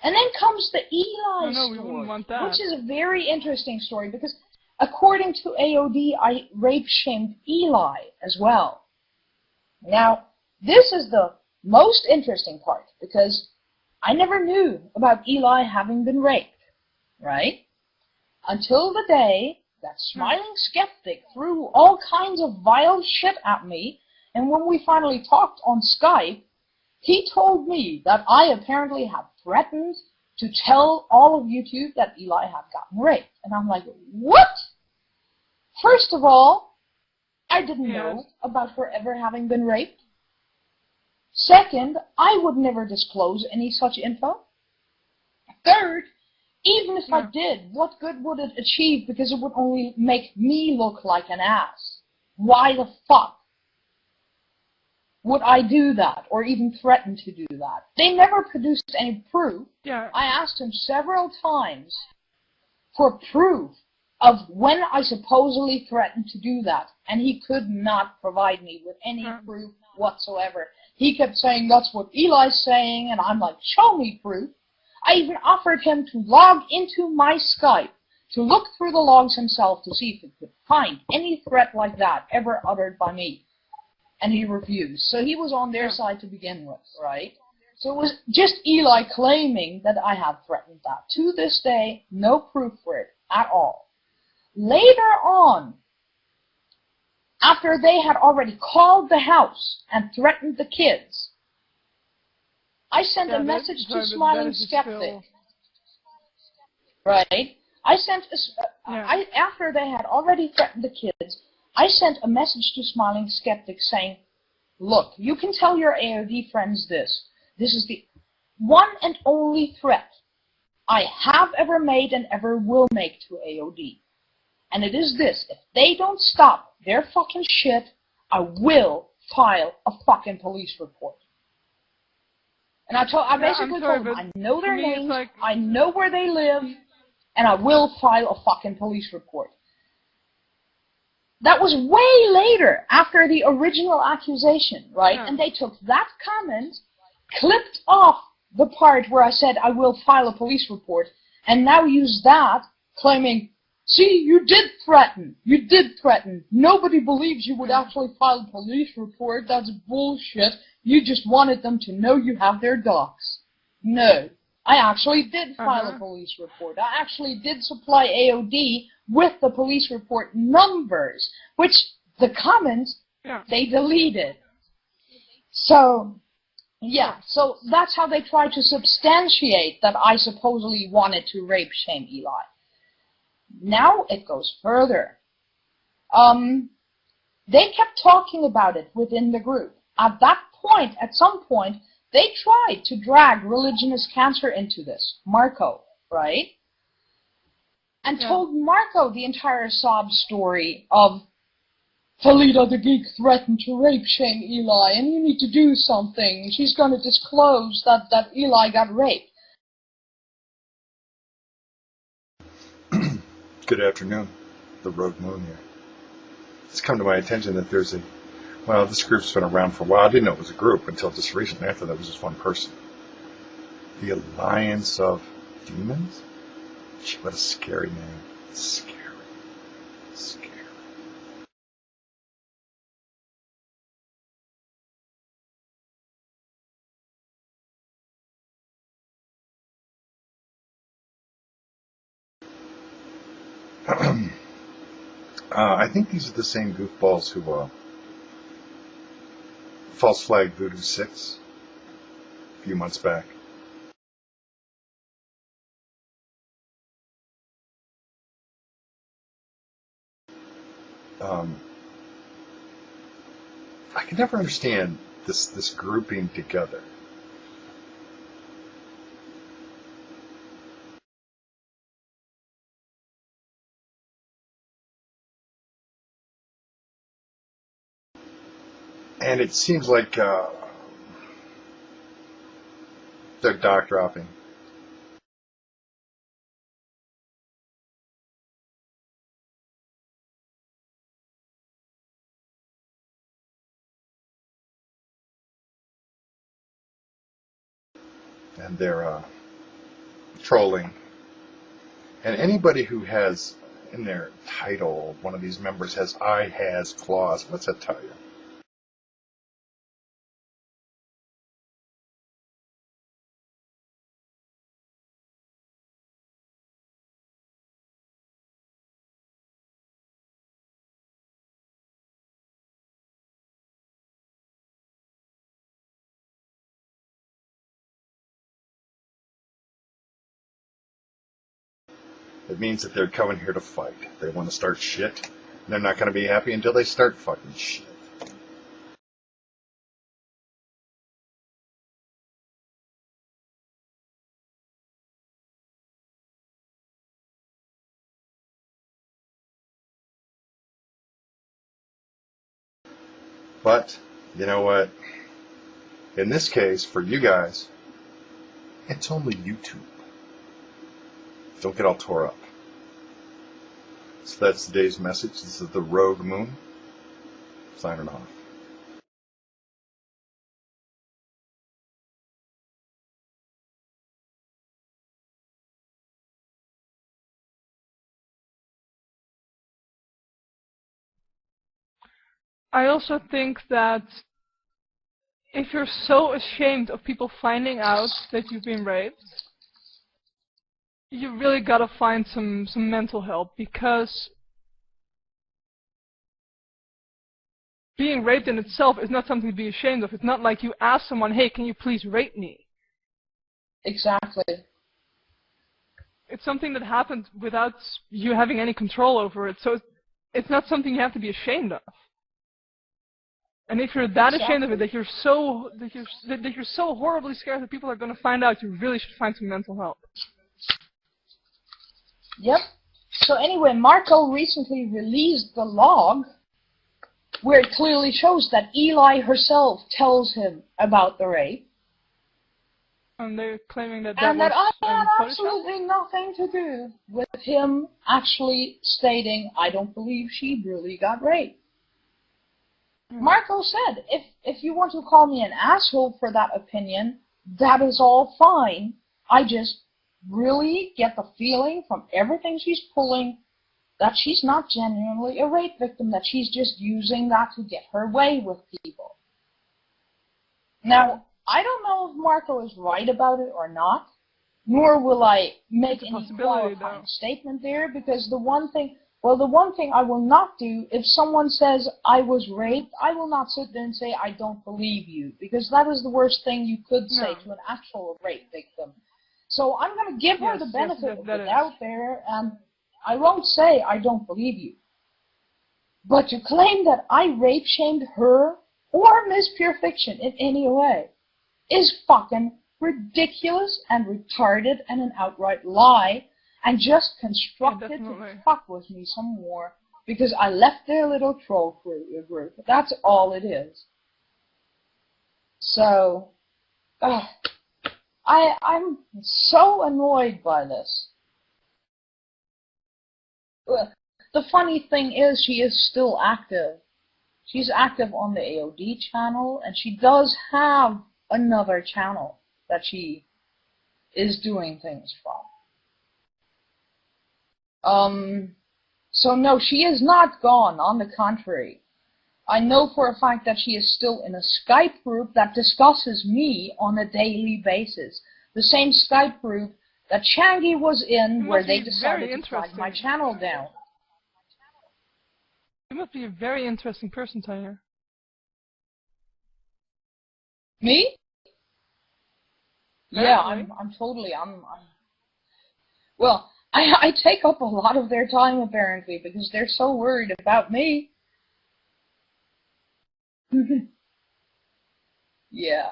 And then comes the Oh, Eli no, we story, wouldn't want that. which is a very interesting story because according to AOD, I rape-shamed Eli as well. Now, this is the most interesting part because I never knew about Eli having been raped, right? Until the day that Smiling Skeptic threw all kinds of vile shit at me, and when we finally talked on Skype, he told me that I apparently had threatened to tell all of YouTube that Eli had gotten raped. And I'm like, what? First of all, I didn't know about her ever having been raped. Second, I would never disclose any such info. Third, even if I did, what good would it achieve because it would only make me look like an ass? Why the fuck would I do that or even threaten to do that? They never produced any proof. Yeah. I asked him several times for proof of when I supposedly threatened to do that, and he could not provide me with any proof whatsoever. He kept saying, that's what Eli's saying, and I'm like, show me proof. I even offered him to log into my Skype to look through the logs himself to see if he could find any threat like that ever uttered by me. And he refused. So he was on their side to begin with, right? So it was just Eli claiming that I had threatened that. To this day, no proof for it at all. Later on, after they had already called the house and threatened the kids, I sent a message to Smiling Skeptic. Right? I sent after they had already threatened the kids, I sent a message to Smiling Skeptic saying, look, you can tell your AOD friends this. This is the one and only threat I have ever made and ever will make to AOD. And it is this. If they don't stop their fucking shit, I will file a fucking police report. And I basically told them, I know their names, I know where they live, and I will file a fucking police report. That was way later, after the original accusation, right? And they took that comment, clipped off the part where I said I will file a police report, and now use that, claiming, see, you did threaten. You did threaten. Nobody believes you would actually file a police report. That's bullshit. You just wanted them to know you have their docs. No. I actually did file a police report. I actually did supply AOD with the police report numbers, which the comments, they deleted. So, so that's how they tried to substantiate that I supposedly wanted to rape shame Eli. Now it goes further. They kept talking about it within the group. At some point, they tried to drag Religion is Cancer into this, Marco, right? And told Marco the entire sob story of Felida the Geek threatened to rape shame Eli, and you need to do something. She's going to disclose that Eli got raped. Good afternoon, the Rogue Moon here. It's come to my attention that there's this group's been around for a while. I didn't know it was a group until just recently. I thought that was just one person. The Alliance of Demons? Gee, what a scary name. Scary. Scary. I think these are the same goofballs who false flagged Voodoo 6 a few months back. I can never understand this grouping together. And it seems like they're dock dropping. And they're trolling. And anybody who has in their title, one of these members has I has clause. What's that tell you? It means that they're coming here to fight. They want to start shit. And they're not going to be happy until they start fucking shit. But, you know what? In this case, for you guys, it's only YouTube. Don't get all tore up. So that's today's message. This is the Rogue Moon. Signing off. I also think that if you're so ashamed of people finding out that you've been raped, you really gotta find some mental help, because being raped in itself is not something to be ashamed of. It's not like you ask someone, hey, can you please rape me? Exactly. It's something that happened without you having any control over it, so it's not something you have to be ashamed of. And if you're that ashamed of it, that you're so horribly scared that people are going to find out, you really should find some mental help. Yep. So anyway, Marco recently released the log where it clearly shows that Eli herself tells him about the rape. And they're claiming that and that I had Photoshop? absolutely nothing to do with him actually stating, I don't believe she really got raped. Marco said, if you want to call me an asshole for that opinion, that is all fine. I just really get the feeling from everything she's pulling that she's not genuinely a rape victim, that she's just using that to get her way with people. Now, I don't know if Marco is right about it or not, nor will I make any qualifying statement there, because the one thing I will not do, if someone says I was raped, I will not sit there and say I don't believe you, because that is the worst thing you could say to an actual rape victim. So I'm going to give her the benefit of the doubt there, and I won't say I don't believe you. But to claim that I rape shamed her or Miss Pure Fiction in any way is fucking ridiculous and retarded and an outright lie, and just constructed to fuck with me some more because I left their little troll group. That's all it is. So, I'm so annoyed by this. The funny thing is, she is still active. She's active on the AOD channel, and she does have another channel that she is doing things from. So no, she is not gone, on the contrary. I know for a fact that she is still in a Skype group that discusses me on a daily basis. The same Skype group that Changi was in, where they decided to drag my channel down. You must be a very interesting person, Tanya. Me? Yeah, I'm totally, well, I take up a lot of their time, apparently, because they're so worried about me. Yeah.